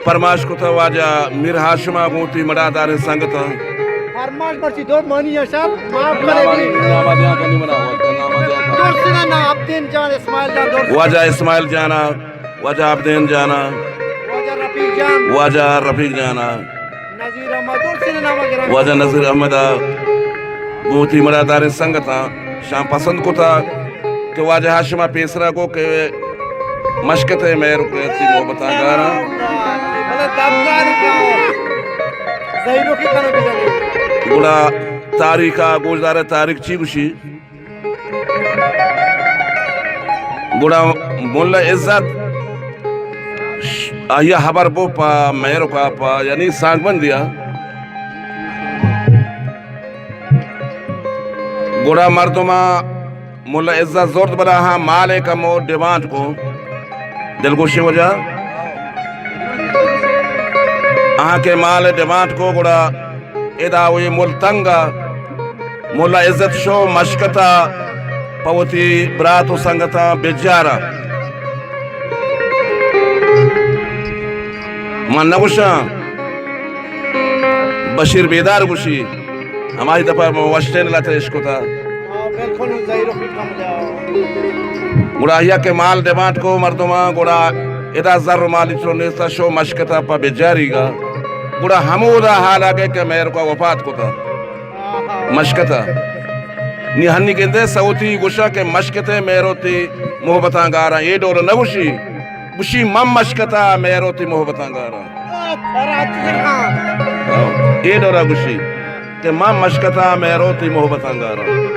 फरमाश को तो वाजा मीर हाशिमा गोती मड़ादार संगत फरमाश बरसी दो मनी सब माफ करेगी नामा दिया का नहीं मना होता नामा दिया का दोस्तना ना अब्दीन जान इस्माइल जान दोस्त वाजा इस्माइल जाना वाजा अब्दीन जाना वाजा रफीक जाना नजीर अहमद दोस्तना नामा गिरा वाजा नजीर अहमद गोती मड़ादार संगत शाम पसंद को था कि वाजा हाशिमा पेसरा को के मशकत है मेरे को इतनी मोहब्बत गारा मतलब दमदार क्या ज़हीरों की तरह भी जाने गुड़ा तारीखा गुजार तारीख चीगुशी गुड़ा मुल्ला इज्जत आया हबर बो पा मेरे को पा यानी सांगबन दिया गुड़ा मर्दमा मुल्ला इज्जत जोर बना हाँ माले का मो डिमांड को दिलगोशी हो जा आहाँ के माल डिमांड को गुड़ा इदा हुई मुल्तंगा मुल्ला इज्जत शो मशकता पवती ब्रातो संगता बेजारा मन नगुशा बशीर बेदार गुशी हमारी दफा वस्टेन लाते इसको था बिल्कुल ज़हीरों की कम जाओ गुड़ाहिया के माल डिमांड को मर्दमा गुड़ा इदा जर माली चोनेसा शो मशकता पा बेजारीगा गुड़ा हमूदा हाल आगे के मेरे को वफात को था मशकता निहन्नी कहते सऊती गुशा के मशकते मेरोती मोहब्बता गारा ये डोर नगुशी गुशी मम मशकता मेरोती मोहब्बता गारा ये डोरा गुशी के मम मशकता मेरोती मोहब्बता गारा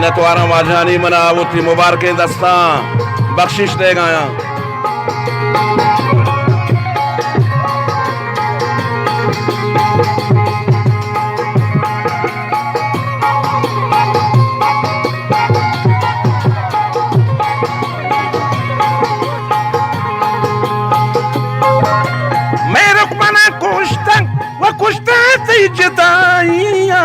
मैंने तुम्हारा वाजानी मना वो थी मुबारक दस्ता बख्शिश दे गया मेरे को मना कुश्ता वो कुश्ता थी जताइया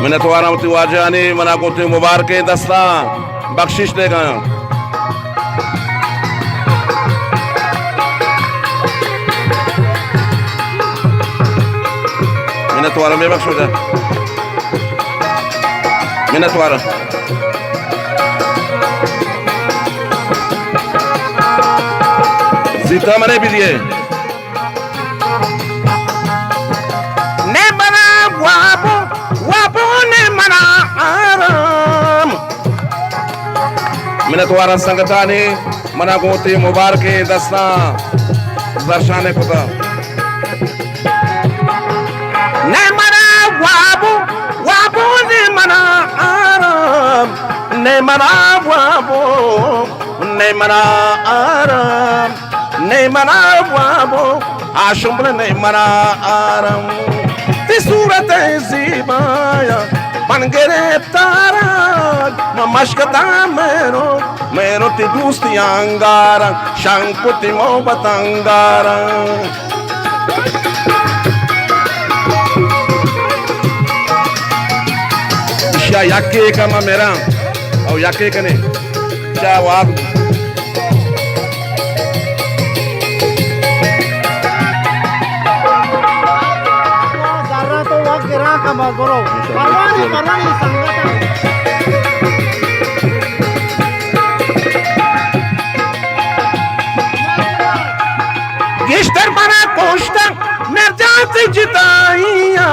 मैंने तुम्हारा वाजानी मना को मुबारक दस्ता बख्शिश दे गया मैंने तुम्हारा में बख्श हो जाए मैंने तुम्हारा जीता मैंने भी दिए मैंने तुम्हारा संगतानी मना गोती मुबारक दस्ता दर्शाने को था ने मना वाबू वाबू ने मना आराम ने मना वाबू ने मना आराम ने मना वाबू आशुम्र ने मना आराम ती सूरत ज़ीबाया मन गिरफ्तारान मशकता मेरो ती दोस्ती अंगारा शंकुति मोहब्बत अंगारा शा याके का मा मेरा और याके कने शा वाद जरा तो वक्त गिरा कमर करो परवानी संगत Geçler bana koştan mercansı cidaiya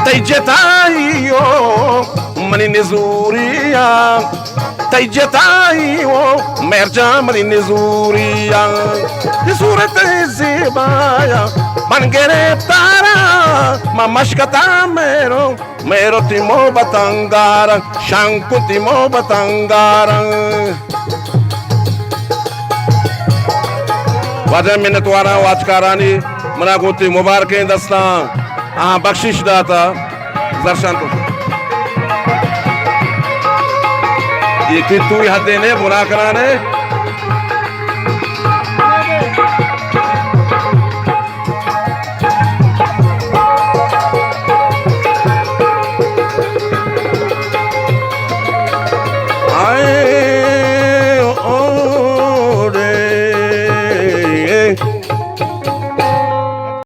Tay cidaiyo mani nizuriya Tay cidaiyo mercan mani nizuriya Surat zibaya man gereftara Ma mashkata mero timo batangara Shanku timo batangara वाजा मिन्नतवारा वाचकारानी मना गोती मुबारकें दस्ता बख्शिश दाता दर्शन तो ये कि तू यहाँ देने बुरा कराने